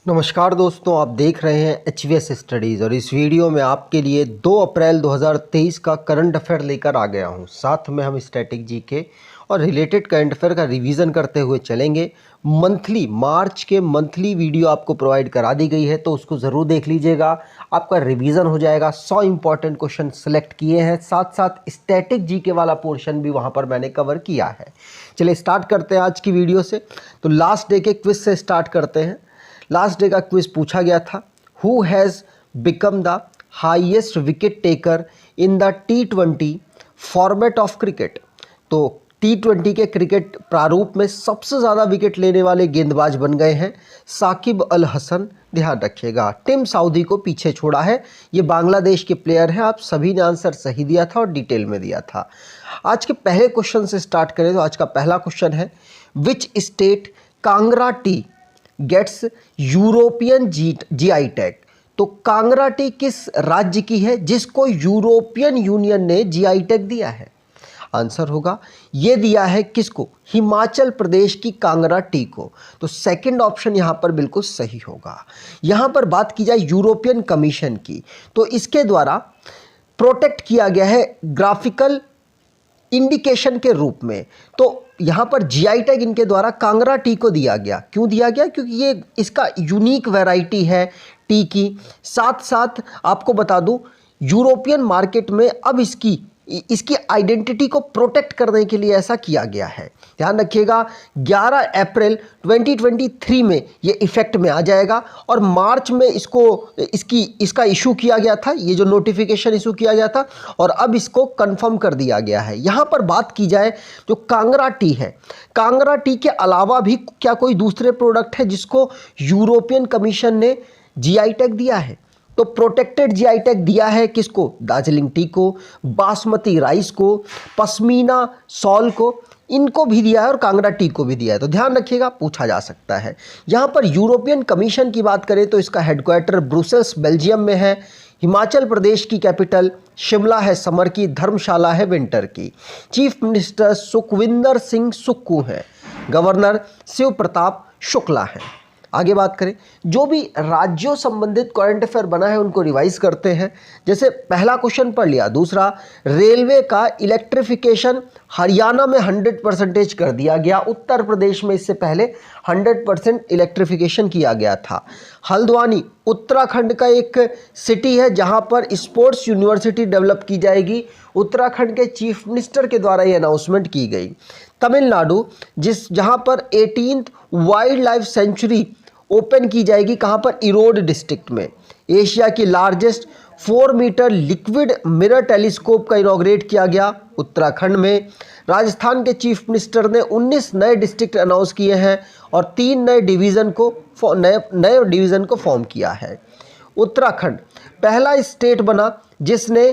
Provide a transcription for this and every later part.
नमस्कार दोस्तों, आप देख रहे हैं HVS स्टडीज़ और इस वीडियो में आपके लिए 2 अप्रैल 2023 का करंट अफेयर लेकर आ गया हूं। साथ में हम स्टैटिक जीके और रिलेटेड करंट अफेयर का रिवीजन करते हुए चलेंगे। मंथली मार्च के मंथली वीडियो आपको प्रोवाइड करा दी गई है, तो उसको ज़रूर देख लीजिएगा। आपका रिवीजन हो जाएगा। 100 इंपॉर्टेंट क्वेश्चन सेलेक्ट किए हैं, साथ साथ स्टैटिक जीके वाला पोर्शन भी वहाँ पर मैंने कवर किया है। चलिए स्टार्ट करते हैं आज की वीडियो से। तो लास्ट डे के क्विज से स्टार्ट करते हैं। लास्ट डे का क्विज पूछा गया था, who has become the highest wicket taker in the T20 format of cricket. तो T20 के क्रिकेट प्रारूप में सबसे ज़्यादा विकेट लेने वाले गेंदबाज बन गए हैं साकिब अल हसन। ध्यान रखिएगा, टिम साउदी को पीछे छोड़ा है। ये बांग्लादेश के प्लेयर हैं। आप सभी ने आंसर सही दिया था और डिटेल में दिया था। आज के पहले क्वेश्चन से स्टार्ट करें तो आज का पहला क्वेश्चन है, which state Kangra tea gets European GI tag. तो कांगड़ा टी किस राज्य की है जिसको यूरोपियन यूनियन ने जीआई टैग दिया है? आंसर होगा ये दिया है किसको? हिमाचल प्रदेश की कांगड़ा टी को। तो सेकंड ऑप्शन यहां पर बिल्कुल सही होगा। यहां पर बात की जाए यूरोपियन कमीशन की, तो इसके द्वारा प्रोटेक्ट किया गया है ग्राफिकल इंडिकेशन के रूप में। तो यहाँ पर जीआई टैग इनके द्वारा कांगड़ा टी को दिया गया। क्यों दिया गया? क्योंकि ये इसका यूनिक वैरायटी है टी की। साथ साथ आपको बता दूं, यूरोपियन मार्केट में अब इसकी आइडेंटिटी को प्रोटेक्ट करने के लिए ऐसा किया गया है। ध्यान रखिएगा, 11 अप्रैल 2023 में ये इफेक्ट में आ जाएगा और मार्च में इसका इशू किया गया था, ये जो नोटिफिकेशन इशू किया गया था, और अब इसको कंफर्म कर दिया गया है। यहाँ पर बात की जाए जो कांगड़ा टी है, कांगड़ा टी के अलावा भी क्या कोई दूसरे प्रोडक्ट है जिसको यूरोपियन कमीशन ने जीआई टैग दिया है? तो प्रोटेक्टेड जीआई टैग दिया है किसको? दार्जिलिंग टी को, बासमती राइस को, पश्मीना शॉल को, इनको भी दिया है और कांगड़ा टी को भी दिया है। तो ध्यान रखिएगा, पूछा जा सकता है। यहाँ पर यूरोपियन कमीशन की बात करें तो इसका हेडक्वार्टर ब्रुसेल्स बेल्जियम में है। हिमाचल प्रदेश की कैपिटल शिमला है समर की, धर्मशाला है विंटर की। चीफ मिनिस्टर सुखविंदर सिंह सुक्खू हैं, गवर्नर शिव प्रताप शुक्ला हैं। आगे बात करें, जो भी राज्यों संबंधित करंट अफेयर बना है उनको रिवाइज करते हैं। जैसे पहला क्वेश्चन पढ़ लिया। दूसरा, रेलवे का इलेक्ट्रिफिकेशन हरियाणा में 100% कर दिया गया। उत्तर प्रदेश में इससे पहले 100% इलेक्ट्रिफिकेशन किया गया था। हल्द्वानी उत्तराखंड का एक सिटी है जहां पर स्पोर्ट्स यूनिवर्सिटी डेवलप की जाएगी। उत्तराखंड के चीफ मिनिस्टर के द्वारा ये अनाउंसमेंट की गई। तमिलनाडु जहां पर 18th wild life sanctuary open की जाएगी, कहां पर? इरोड डिस्ट्रिक्ट में। एशिया की largest 4 meter liquid mirror telescope का इनॉग्रेट किया गया उत्तराखंड में। राजस्थान के चीफ मिनिस्टर ने 19 नए डिस्ट्रिक्ट अनाउंस किए हैं और 3 नए डिवीज़न को फॉर्म किया है। उत्तराखंड पहला स्टेट बना जिसने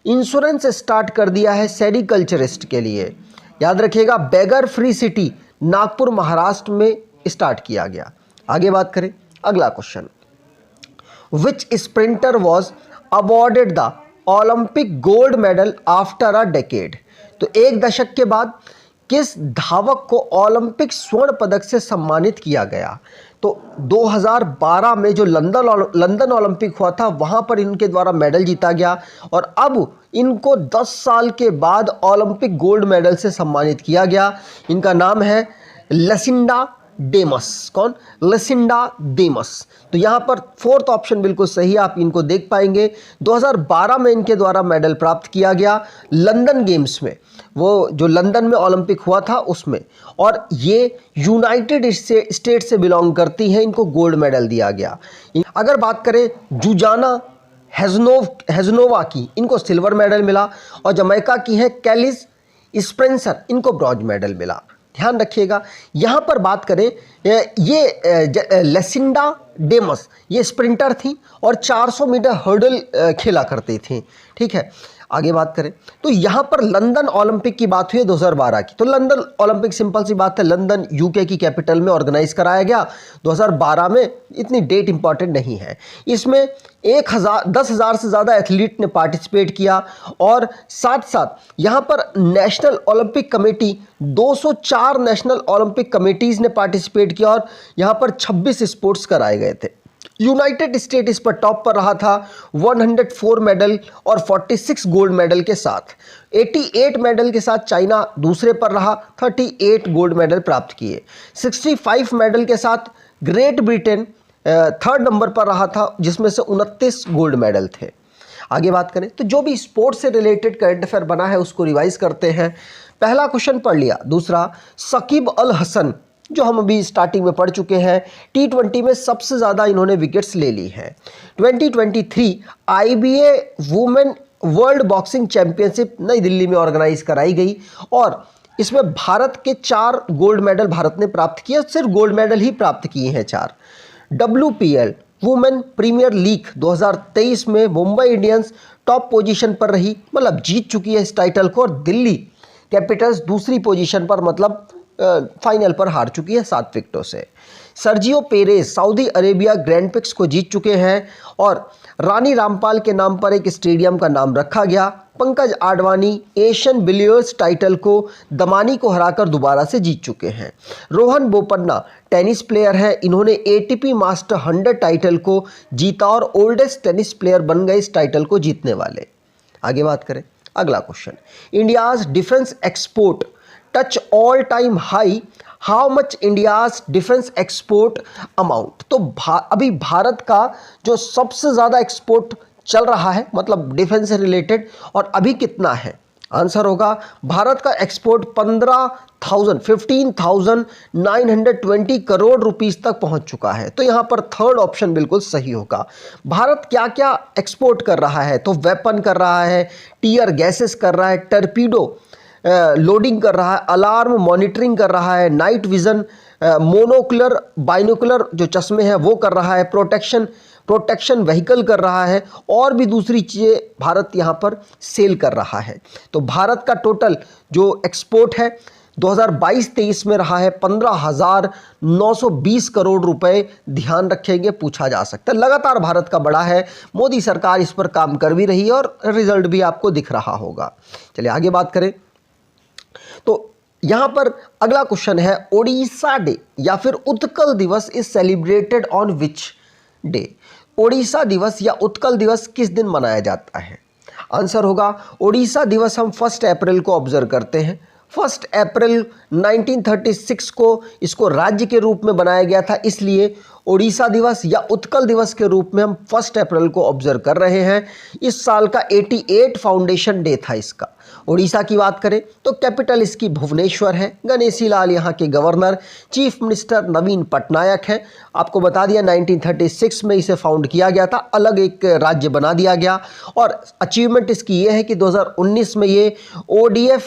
इंश्योरेंस स्टार्ट कर दिया है सेरिकल्चरिस्ट के लिए। याद रखिएगा, बेगर फ्री सिटी नागपुर महाराष्ट्र में स्टार्ट किया गया। आगे बात करें, अगला question, which sprinter was awarded the Olympic gold medal after a decade. तो एक दशक के बाद किस धावक को ओलंपिक स्वर्ण पदक से सम्मानित किया गया? तो 2012 में जो लंदन ओलंपिक हुआ था वहां पर इनके द्वारा मेडल जीता गया और अब इनको 10 साल के बाद ओलंपिक गोल्ड मेडल से सम्मानित किया गया। इनका नाम है लसिंडा डेमस। कौन? लसिंडा डेमस। तो यहाँ पर फोर्थ ऑप्शन बिल्कुल सही, आप इनको देख पाएंगे। 2012 में इनके द्वारा मेडल प्राप्त किया गया लंदन गेम्स में, वो जो लंदन में ओलंपिक हुआ था उसमें, और ये यूनाइटेड स्टेट से बिलोंग करती हैं, इनको गोल्ड मेडल दिया गया। अगर बात करें जुजाना हेजनोवा की, इनको सिल्वर मेडल मिला, और जमैका की है कैलिस स्पेंसर, इनको ब्रॉन्ज मेडल मिला। ध्यान रखिएगा, यहाँ पर बात करें, ये लसिंडा डेमस ये स्प्रिंटर थी और 400 मीटर हर्डल खेला करती थी। ठीक है, आगे बात करें तो यहाँ पर लंदन ओलंपिक की बात हुई है 2012 की। तो लंदन ओलंपिक सिंपल सी बात है, लंदन यूके की कैपिटल में ऑर्गेनाइज कराया गया 2012 में। इतनी डेट इंपॉर्टेंट नहीं है। इसमें 10,000 से ज़्यादा एथलीट ने पार्टिसिपेट किया और साथ साथ यहाँ पर national Olympic committee 204 national Olympic committees ने पार्टिसिपेट किया और यहाँ पर 26 स्पोर्ट्स कराए गए थे। यूनाइटेड स्टेट इस पर टॉप पर रहा था 104 मेडल और 46 गोल्ड मेडल के साथ। 88 मेडल के साथ चाइना दूसरे पर रहा, 38 गोल्ड मेडल प्राप्त किए। 65 मेडल के साथ ग्रेट ब्रिटेन थर्ड नंबर पर रहा था, जिसमें से 29 गोल्ड मेडल थे। आगे बात करें तो जो भी स्पोर्ट्स से रिलेटेड करंट अफेयर बना है उसको रिवाइज करते हैं। पहला क्वेश्चन पढ़ लिया। दूसरा, शकीब अल हसन जो हम अभी स्टार्टिंग में पढ़ चुके हैं, T20 में सबसे ज़्यादा इन्होंने विकेट्स ले ली हैं। 2023 IBA women world boxing championship नई दिल्ली में ऑर्गेनाइज कराई गई और इसमें भारत के 4 गोल्ड मेडल भारत ने प्राप्त किए। सिर्फ गोल्ड मेडल ही प्राप्त किए हैं 4। WPL वुमेन प्रीमियर लीग 2023 में मुंबई इंडियंस टॉप पोजीशन पर रही, मतलब जीत चुकी है इस टाइटल को, और दिल्ली कैपिटल्स दूसरी पोजीशन पर, मतलब फाइनल पर हार चुकी है 7 विकेटों से। Sergio Perez Saudi Arabia grand prix को जीत चुके हैं और रानी रामपाल के नाम पर एक स्टेडियम का नाम रखा गया। Pankaj Advani Asian billiards title को दमानी को हराकर दोबारा से जीत चुके हैं। रोहन बोपन्ना टेनिस प्लेयर है, इन्होंने ATP मास्टर 100 टाइटल को जीता और ओल्डेस्ट टेनिस प्लेयर बन गए इस टाइटल को जीतने वाले। आगे बात करें, अगला question, India's defence export touch all time high, how much India's defence export amount. तो अभी भारत का जो सबसे ज़्यादा एक्सपोर्ट चल रहा है, मतलब डिफेंस से रिलेटेड, और अभी कितना है? आंसर होगा भारत का एक्सपोर्ट 15,920 करोड़ रुपीस तक पहुंच चुका है। तो यहाँ पर थर्ड ऑप्शन बिल्कुल सही होगा। भारत क्या क्या एक्सपोर्ट कर रहा है? तो वेपन कर रहा है, टीयर गैसेस कर रहा है, टर्पीडो लोडिंग कर रहा है, अलार्म मॉनिटरिंग कर रहा है, नाइट विजन, मोनोकुलर बाइनोकुलर जो चश्मे हैं वो कर रहा है, प्रोटेक्शन व्हीकल कर रहा है, और भी दूसरी चीज़ें भारत यहाँ पर सेल कर रहा है। तो भारत का टोटल जो एक्सपोर्ट है 2022-23 में रहा है 15,920 करोड़ रुपए। ध्यान रखेंगे, पूछा जा सकता है। लगातार भारत का बढ़ा है, मोदी सरकार इस पर काम कर भी रही है और रिजल्ट भी आपको दिख रहा होगा। चलिए आगे बात करें तो यहां पर अगला क्वेश्चन है, ओडिशा डे या फिर उत्कल दिवस is celebrated on which day. Odisha दिवस या उत्कल दिवस किस दिन मनाया जाता है? आंसर होगा ओडिशा दिवस हम 1 अप्रैल को ऑब्जर्व करते हैं। 1 अप्रैल 1936 को इसको राज्य के रूप में बनाया गया था, इसलिए ओडिशा दिवस या उत्कल दिवस के रूप में हम 1 अप्रैल को ऑब्जर्व कर रहे हैं। इस साल का 88 फाउंडेशन डे था इसका। ओडिशा की बात करें तो कैपिटल इसकी भुवनेश्वर है। गणेशी लाल यहाँ के गवर्नर, चीफ मिनिस्टर नवीन पटनायक हैं। आपको बता दिया 1936 में इसे फाउंड किया गया था, अलग एक राज्य बना दिया गया। और अचीवमेंट इसकी ये है कि 2019 में ये ODF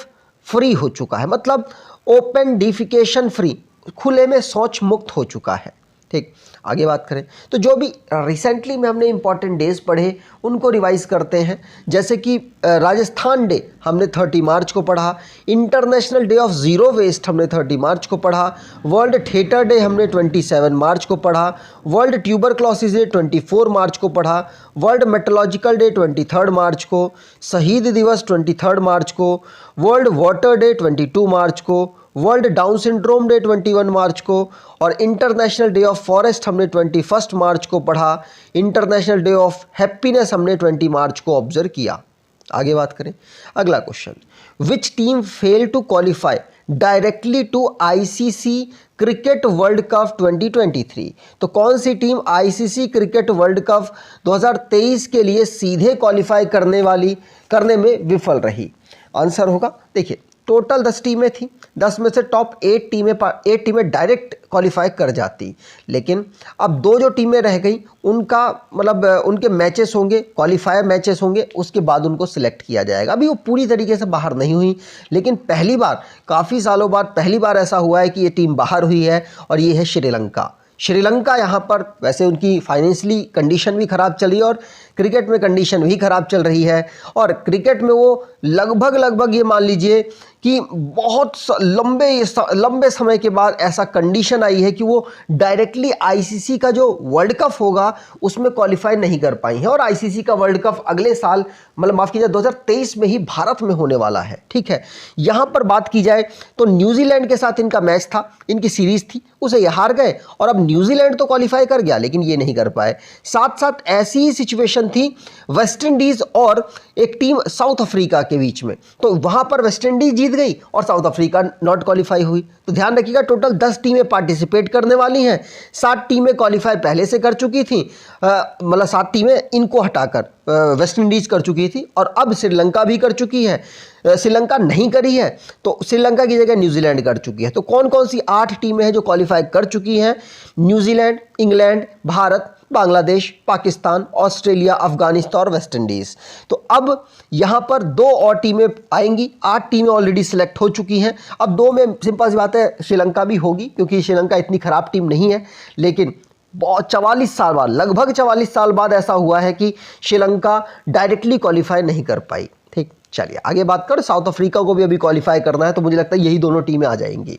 फ्री हो चुका है, मतलब ओपन डिफिकेशन फ्री, खुले में शौच मुक्त हो चुका है। ठीक, आगे बात करें तो जो भी रिसेंटली में हमने इंपॉर्टेंट डेज पढ़े उनको रिवाइज करते हैं। जैसे कि राजस्थान डे हमने 30 मार्च को पढ़ा, international day of zero waste हमने 30 मार्च को पढ़ा, वर्ल्ड थिएटर डे हमने 27 मार्च को पढ़ा, वर्ल्ड ट्यूबरक्लोसिस डे 24 मार्च को पढ़ा, वर्ल्ड मेट्रोलॉजिकल डे 23 मार्च को, शहीद दिवस 23 मार्च को, वर्ल्ड वाटर डे 22 मार्च को, वर्ल्ड डाउन सिंड्रोम डे 21 मार्च को, और इंटरनेशनल डे ऑफ फॉरेस्ट हमने 21 मार्च को पढ़ा। इंटरनेशनल डे ऑफ हैप्पीनेस हमने 20 मार्च को ऑब्जर्व किया। आगे बात करें, अगला question, which team fail to qualify directly to ICC cricket world cup 2023। तो कौन सी team ICC cricket world cup 2023 के लिए सीधे क्वालिफाई करने में विफल रही? आंसर होगा, देखिए टोटल 10 टीमें थी, 10 में से टॉप 8 टीमें डायरेक्ट क्वालिफाई कर जाती, लेकिन अब 2 जो टीमें रह गई उनका मतलब उनके मैचेस होंगे, क्वालिफायर मैचेस होंगे, उसके बाद उनको सिलेक्ट किया जाएगा। अभी वो पूरी तरीके से बाहर नहीं हुई, लेकिन पहली बार काफ़ी सालों बाद पहली बार ऐसा हुआ है कि ये टीम बाहर हुई है, और ये है श्रीलंका। श्रीलंका यहाँ पर वैसे उनकी फाइनेंशियली कंडीशन भी ख़राब चली और क्रिकेट में कंडीशन भी खराब चल रही है और क्रिकेट में वो लगभग ये मान लीजिए कि बहुत लंबे समय के बाद ऐसा कंडीशन आई है कि वो डायरेक्टली आईसीसी का जो वर्ल्ड कप होगा उसमें क्वालिफाई नहीं कर पाई है और आईसीसी का वर्ल्ड कप अगले साल मतलब माफ कीजिए 2023 में ही भारत में होने वाला है। ठीक है, यहां पर बात की जाए तो न्यूजीलैंड के साथ इनका मैच था, इनकी सीरीज थी, उसे ये हार गए और अब न्यूजीलैंड तो क्वालिफाई कर गया लेकिन ये नहीं कर पाए। साथ साथ ऐसी ही सिचुएशन थी वेस्ट इंडीज और एक टीम साउथ अफ्रीका के बीच में, तो वहां पर वेस्ट इंडीज जीत गई और साउथ अफ्रीका नॉट क्वालिफाई हुई। तो ध्यान रखिएगा टोटल 10 टीमें पार्टिसिपेट करने वाली हैं, 7 टीमें क्वालिफाई पहले से कर चुकी थी, मतलब 7 टीमें इनको हटाकर वेस्ट इंडीज कर चुकी थी और अब श्रीलंका भी कर चुकी है। श्रीलंका नहीं करी है तो श्रीलंका की जगह न्यूजीलैंड कर चुकी है। तो कौन कौन सी 8 टीमें हैं जो क्वालिफाई कर चुकी हैं? New Zealand, England, Bharat, Bangladesh, Pakistan, Australia, Afghanistan और वेस्ट इंडीज। तो अब यहां पर 2 और टीमें आएंगी, 8 टीमें ऑलरेडी सिलेक्ट हो चुकी हैं। अब 2 में सिंपल सी बात है श्रीलंका भी होगी क्योंकि श्रीलंका इतनी खराब टीम नहीं है, लेकिन बहुत 44 साल बाद, लगभग 44 साल बाद ऐसा हुआ है कि श्रीलंका डायरेक्टली क्वालिफाई नहीं कर पाई। ठीक, चलिए आगे बात करें। साउथ अफ्रीका को भी अभी क्वालिफाई करना है तो मुझे लगता है यही दोनों टीमें आ जाएंगी।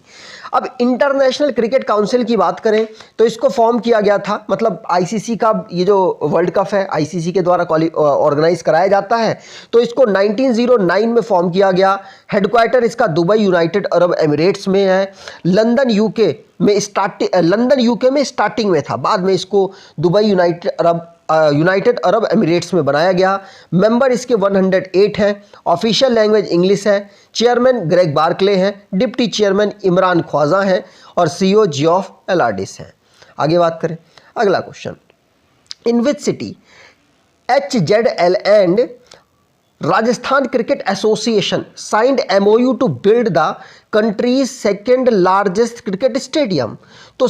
अब इंटरनेशनल क्रिकेट काउंसिल की बात करें तो इसको फॉर्म किया गया था, मतलब आईसीसी का ये जो वर्ल्ड कप है आईसीसी के द्वारा ऑर्गेनाइज कराया जाता है, तो इसको 1909 में फॉर्म किया गया। हेडक्वार्टर इसका दुबई यूनाइटेड अरब एमिरेट्स में है। लंदन यूके में स्टार्टिंग में था, बाद में इसको दुबई यूनाइटेड अरब एमिरेट्स में बनाया गया। मेंबर इसके 108 हैं। ऑफिशियल लैंग्वेज इंग्लिश है। चेयरमैन ग्रेग बार्कले हैं, डिप्टी चेयरमैन इमरान ख्वाजा हैं और सीईओ जियोफ एलार्डिस हैं। आगे बात करें, अगला question, in which city HZL and Rajasthan cricket association signed MOU to build the countries second largest cricket stadium. तो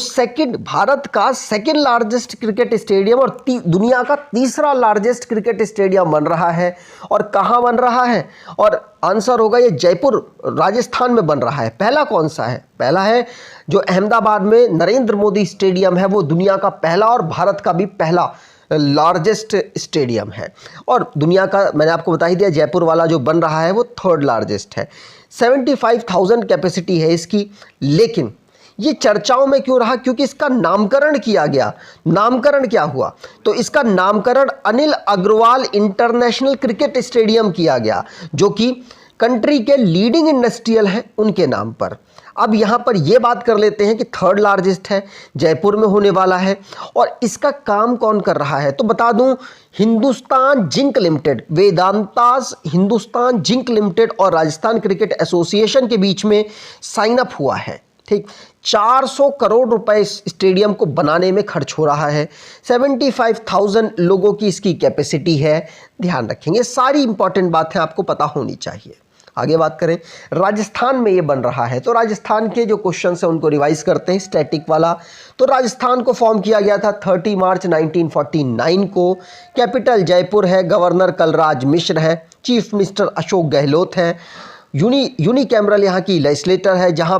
भारत का सेकेंड लार्जेस्ट क्रिकेट स्टेडियम और दुनिया का तीसरा लार्जेस्ट क्रिकेट स्टेडियम बन रहा है। और कहाँ बन रहा है? और आंसर होगा ये जयपुर राजस्थान में बन रहा है। पहला कौन सा है? पहला है जो अहमदाबाद में नरेंद्र मोदी स्टेडियम है, वो दुनिया का पहला और भारत का भी पहला लार्जेस्ट स्टेडियम है। और दुनिया का मैंने आपको बता ही दिया, जयपुर वाला जो बन रहा है वो 3rd लार्जेस्ट है। 75,000 कैपेसिटी है इसकी। लेकिन ये चर्चाओं में क्यों रहा? क्योंकि इसका नामकरण किया गया। नामकरण क्या हुआ? तो इसका नामकरण Anil Agarwal international cricket stadium किया गया, जो कि कंट्री के लीडिंग इंडस्ट्रियल हैं उनके नाम पर। अब यहाँ पर ये बात कर लेते हैं कि 3rd लार्जेस्ट है, जयपुर में होने वाला है और इसका काम कौन कर रहा है? तो बता दूं, Hindustan Zinc Limited, Vedanta's Hindustan Zinc Limited और राजस्थान क्रिकेट एसोसिएशन के बीच में साइन अप हुआ है। ठीक, 400 करोड़ रुपए इस स्टेडियम को बनाने में खर्च हो रहा है। 75,000 लोगों की इसकी कैपेसिटी है। ध्यान रखेंगे, सारी इंपॉर्टेंट बातें आपको पता होनी चाहिए। आगे बात करें, राजस्थान में ये बन रहा है तो राजस्थान के जो क्वेश्चन है उनको रिवाइज करते हैं, स्टैटिक वाला। तो राजस्थान को फॉर्म किया गया था 30 मार्च 1949 को। कैपिटल जयपुर है, गवर्नर कलराज मिश्र है, चीफ मिनिस्टर अशोक गहलोत हैं। यूनिकैमरल यहाँ की लेजिस्लेटर है, जहाँ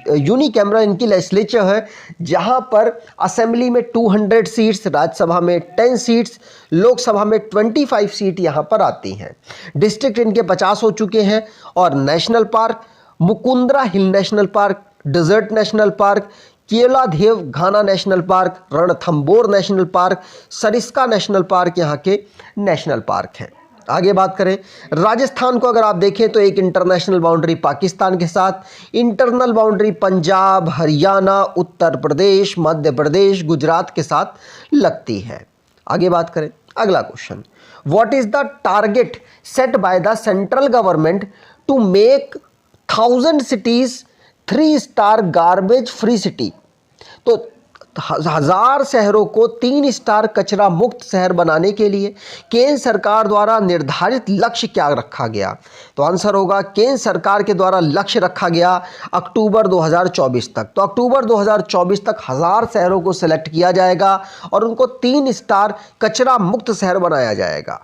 यूनिकैमरल इनकी लेजिस्लेचर है, जहाँ पर असेंबली में 200 सीट्स, राज्यसभा में 10 सीट्स, लोकसभा में 25 सीट यहाँ पर आती हैं। डिस्ट्रिक्ट इनके 50 हो चुके हैं। और national park, Mukundra hill national park, desert national park, Keoladeo Ghana national park, Ranthambore national park, Sariska national park यहाँ के नेशनल पार्क हैं। आगे बात करें, राजस्थान को अगर आप देखें तो एक इंटरनेशनल बाउंड्री पाकिस्तान के साथ, इंटरनल बाउंड्री पंजाब, हरियाणा, उत्तर प्रदेश, मध्य प्रदेश, गुजरात के साथ लगती है। आगे बात करें, अगला question, what is the target set by the central government to make 1000 cities 3 star garbage free city. तो 1000 शहरों को 3 स्टार कचरा मुक्त शहर बनाने के लिए केंद्र सरकार द्वारा निर्धारित लक्ष्य क्या रखा गया? तो आंसर होगा, केंद्र सरकार के द्वारा लक्ष्य रखा गया अक्टूबर 2024 तक। तो अक्टूबर 2024 तक 1000 शहरों को सिलेक्ट किया जाएगा और उनको 3 स्टार कचरा मुक्त शहर बनाया जाएगा।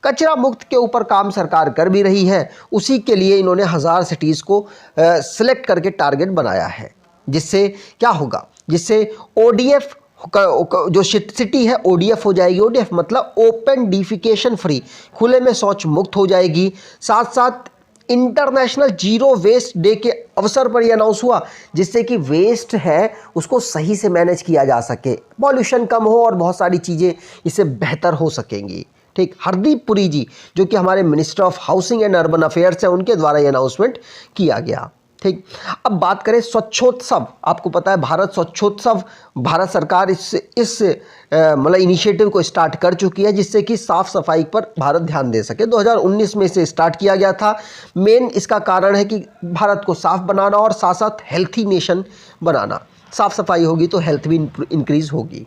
कचरा मुक्त के ऊपर काम सरकार कर भी रही है, उसी के लिए इन्होंने 1000 सिटीज़ को सिलेक्ट करके टारगेट बनाया है। जिससे क्या होगा? जिससे ODF जो सिटी है ODF हो जाएगी। ODF मतलब ओपन डिफिकेशन फ्री, खुले में शौच मुक्त हो जाएगी। साथ साथ इंटरनेशनल जीरो वेस्ट डे के अवसर पर यह अनाउंस हुआ, जिससे कि वेस्ट है उसको सही से मैनेज किया जा सके, पॉल्यूशन कम हो और बहुत सारी चीज़ें इससे बेहतर हो सकेंगी। ठीक, हरदीप पुरी जी जो कि हमारे minister of housing and urban affairs हैं, उनके द्वारा ये अनाउंसमेंट किया गया। ठीक, अब बात करें स्वच्छोत्सव। आपको पता है भारत स्वच्छोत्सव, भारत सरकार इस मतलब इनिशिएटिव को स्टार्ट कर चुकी है, जिससे कि साफ सफाई पर भारत ध्यान दे सके। 2019 में इसे स्टार्ट किया गया था। मेन इसका कारण है कि भारत को साफ बनाना और साथ साथ हेल्थी नेशन बनाना। साफ सफाई होगी तो हेल्थ भी इंक्रीज होगी।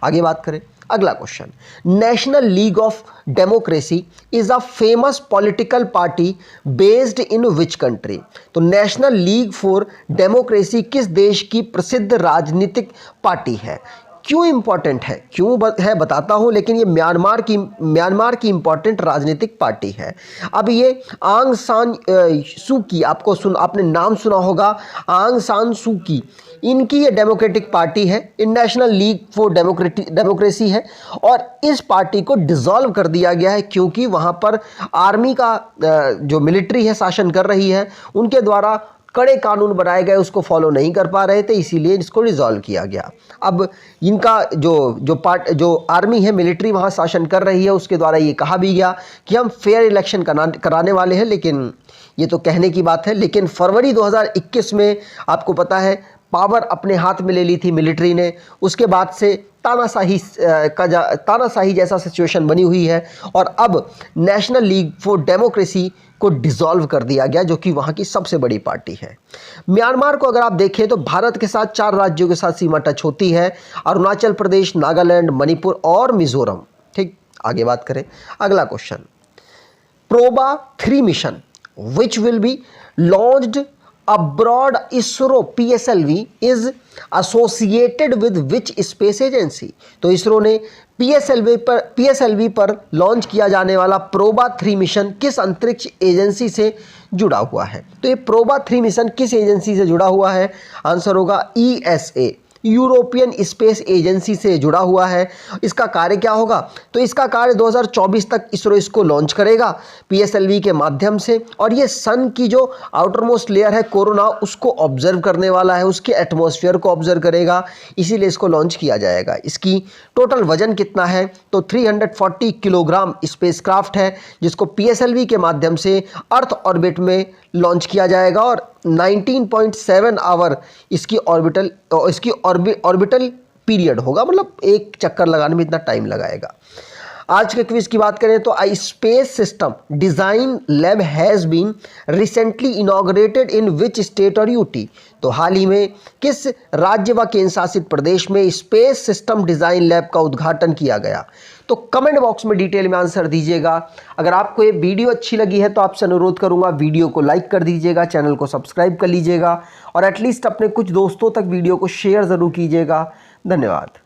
आगे बात करें, अगला question, national league of democracy is a famous political party based in which country. तो नेशनल लीग फॉर डेमोक्रेसी किस देश की प्रसिद्ध राजनीतिक पार्टी है? क्यों इंपॉर्टेंट है, है बताता हूं, लेकिन ये म्यांमार की इंपॉर्टेंट राजनीतिक पार्टी है। अब ये आंग सान सू की, आपने नाम सुना होगा, आंग सान सू की, इनकी ये डेमोक्रेटिक पार्टी है, नेशनल लीग फॉर डेमोक्रेसी है। और इस पार्टी को डिसॉल्व कर दिया गया है, क्योंकि वहाँ पर आर्मी का जो मिलिट्री है शासन कर रही है, उनके द्वारा कड़े कानून बनाए गए, उसको फॉलो नहीं कर पा रहे थे, इसीलिए इसको रिजॉल्व किया गया। अब इनका जो आर्मी है, मिलिट्री वहाँ शासन कर रही है, उसके द्वारा ये कहा भी गया कि हम फेयर इलेक्शन कराने वाले हैं, लेकिन ये तो कहने की बात है। लेकिन फरवरी 2021 में आपको पता है पावर अपने हाथ में ले ली थी मिलिट्री ने। उसके बाद से तानाशाही जैसा सिचुएशन बनी हुई है, और अब नेशनल लीग फॉर डेमोक्रेसी को डिसॉल्व कर दिया गया, जो कि वहाँ की सबसे बड़ी पार्टी है। म्यांमार को अगर आप देखें तो भारत के साथ 4 राज्यों के साथ सीमा टच होती है, अरुणाचल प्रदेश, नागालैंड, मणिपुर और मिजोरम। ठीक, आगे बात करें, अगला question, PROBA 3 mission which will be launched abroad, ISRO PSLV is associated with which space agency? तो इसरो ने PSLV पर लॉन्च किया जाने वाला प्रोबा 3 मिशन किस अंतरिक्ष एजेंसी से जुड़ा हुआ है? तो ये प्रोबा 3 मिशन किस एजेंसी से जुड़ा हुआ है? आंसर होगा ESA, यूरोपियन स्पेस एजेंसी से जुड़ा हुआ है। इसका कार्य क्या होगा? तो इसका कार्य 2024 तक इसरो इसको लॉन्च करेगा PSLV के माध्यम से, और ये सन की जो आउटर मोस्ट लेयर है कोरोना, उसको ऑब्जर्व करने वाला है, उसके एटमॉस्फेयर को ऑब्जर्व करेगा, इसीलिए इसको लॉन्च किया जाएगा। इसकी टोटल वजन कितना है? तो 340 किलोग्राम स्पेसक्राफ्ट है, जिसको PSLV के माध्यम से अर्थ ऑर्बिट में लॉन्च किया जाएगा, और 19.7 आवर इसकी ऑर्बिटल पीरियड होगा, मतलब एक चक्कर लगाने में इतना टाइम लगाएगा। आज के क्विज की बात करें तो I space system design lab has been recently inaugurated in which state और यूटी? तो हाल ही में किस राज्य व केंद्र शासित प्रदेश में स्पेस सिस्टम डिज़ाइन लैब का उद्घाटन किया गया? तो कमेंट बॉक्स में डिटेल में आंसर दीजिएगा। अगर आपको ये वीडियो अच्छी लगी है तो आपसे अनुरोध करूंगा वीडियो को लाइक कर दीजिएगा, चैनल को सब्सक्राइब कर लीजिएगा, और एटलीस्ट अपने कुछ दोस्तों तक वीडियो को शेयर ज़रूर कीजिएगा। धन्यवाद।